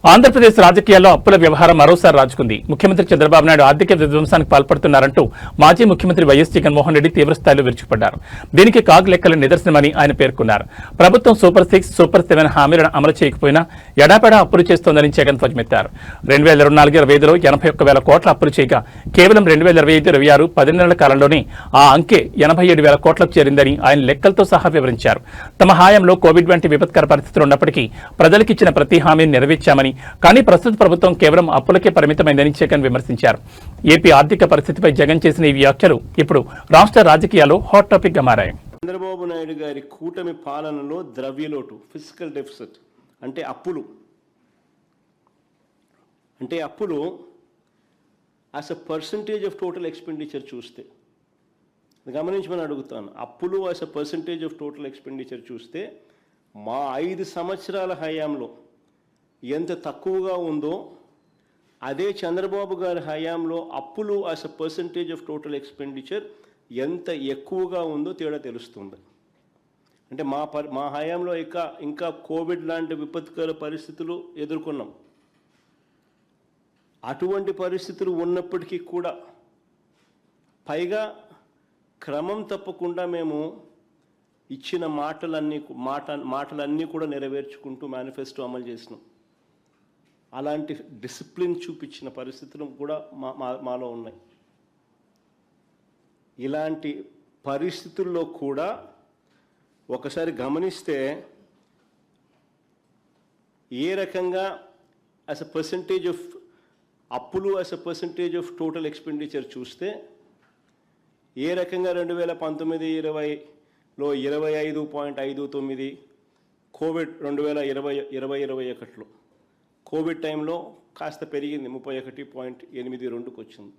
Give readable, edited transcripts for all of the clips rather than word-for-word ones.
ఆంధ్రప్రదేశ్ రాజకీయాల్లో అప్పుల వ్యవహారం మరోసారి రాజుకుంది. ముఖ్యమంత్రి చంద్రబాబు నాయుడు ఆర్థిక విధ్వంసానికి పాల్పడుతున్నారంటూ మాజీ ముఖ్యమంత్రి వైఎస్ జగన్మోహన్ రెడ్డి తీవ్రస్థాయిలో విరుచుకుపడ్డారు. దీనికి కాగ్ లెక్కల నిదర్శనమని ఆయన పేర్కొన్నారు. ప్రభుత్వం సూపర్ 6, సూపర్ 7 హామీలను అమలు చేయకపోయినా ఎడాపెడా అప్పులు చేస్తోందని జగన్ ధ్వజమెత్తారు. 2024-25లో 81,000 కోట్ల అప్పులు చేయగా కేవలం 2025-26 10 నెలల కాలంలోనే ఆ అంకె 87,000 కోట్లకు చేరిందని ఆయన లెక్కలతో సహా వివరించారు. తమ హాయంలో కోవిడ్ వంటి విపత్కర పరిస్థితులు ఉన్నప్పటికీ ప్రజలకిచ్చిన ప్రతి హామీని నెరవేర్చామని, కానీ ప్రస్తుత ప్రభుత్వం కేవలం అప్పులకే పరిమితమైందని జగన్ విమర్శించారు. ఏపీ ఆర్థిక పరిస్థితిపై జగన్ చేసిన ఈ వ్యాఖ్యలు ఇప్పుడు రాష్ట్ర రాజకీయాల్లో హాట్ టాపిక్ గా మారాయి. చంద్రబాబు నాయుడు గారి కూటమి పాలనలో ద్రవ్యలోటు, ఫిజికల్ డెఫిసిట్ అంటే అప్పులు as a percentage of total expenditure చూస్తే, గమనించమని అడుగుతాను, అప్పులు as a percentage of total expenditure చూస్తే మా 5 సంవత్సరాల హయాంలో ఎంత తక్కువగా ఉందో అదే చంద్రబాబు గారి హయాంలో అప్పులు as a percentage of total expenditure ఎంత ఎక్కువగా ఉందో తేడా తెలుస్తుంది. అంటే మా హయాంలో ఇంకా కోవిడ్ లాంటి విపత్కర పరిస్థితులు ఎదుర్కొన్నాం. అటువంటి పరిస్థితులు ఉన్నప్పటికీ కూడా పైగా క్రమం తప్పకుండా మేము ఇచ్చిన మాటలన్నీ కూడా నెరవేర్చుకుంటూ మేనిఫెస్టో అమలు చేసినాం. అలాంటి డిసిప్లిన్ చూపించిన పరిస్థితులు కూడా మాలో ఉన్నాయి. ఇలాంటి పరిస్థితుల్లో కూడా ఒకసారి గమనిస్తే ఏ రకంగా యాజ్ అ పర్సంటేజ్ ఆఫ్ అప్పులు as a percentage of total expenditure చూస్తే ఏ రకంగా 2019-20లో 25.59, కోవిడ్ 2020-21లో కోవిడ్ టైంలో కాస్త పెరిగింది, 31.82కి వచ్చింది.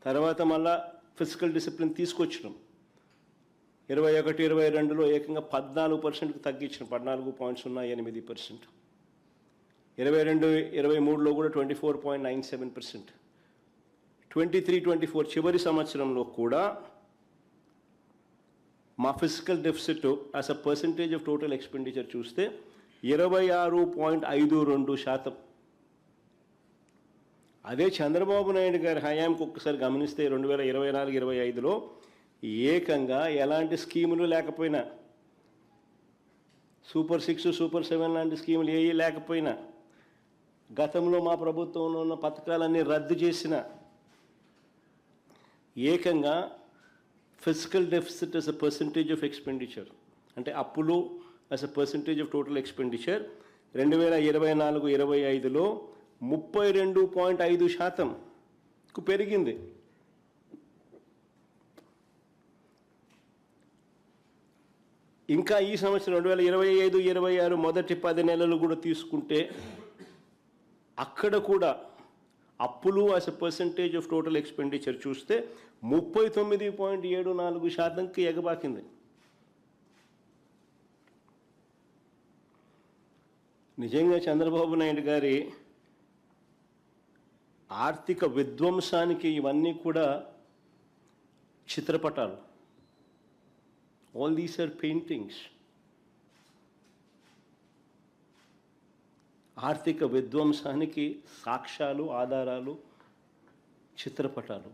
తర్వాత మళ్ళా ఫిజికల్ డిసిప్లిన్ తీసుకొచ్చినాం. 21-22లో ఏకంగా 14%కి తగ్గించినాం, 14.08%. 22-23లో కూడా 24.97%. 23-24 చివరి సంవత్సరంలో కూడా మా physical deficit as a percentage of total expenditure చూస్తే 26.52%. అదే చంద్రబాబు నాయుడు గారి హయాంకి ఒక్కసారి గమనిస్తే 2024-25లో ఏకంగా ఎలాంటి స్కీములు లేకపోయినా, సూపర్ 6, సూపర్ 7 లాంటి స్కీములు ఏవి లేకపోయినా, గతంలో మా ప్రభుత్వంలో ఉన్న పథకాలన్నీ రద్దు చేసిన ఏకంగా physical deficit as a percentage of expenditure అంటే అప్పులు as a percentage of total expenditure 2024-25లో 32.5%కు పెరిగింది. ఇంకా ఈ సంవత్సరం 2025-26 మొదటి 10 నెలలు కూడా తీసుకుంటే అక్కడ కూడా అప్పులు as a percentage of total expenditure చూస్తే 39.74%కి ఎగబాకింది. నిజంగా చంద్రబాబు నాయుడు గారి ఆర్థిక విధ్వంసానికి ఇవన్నీ కూడా చిత్రపటాలు. All these are paintings. ఆర్థిక విధ్వంసానికి సాక్ష్యాలు, ఆధారాలు, చిత్రపటాలు.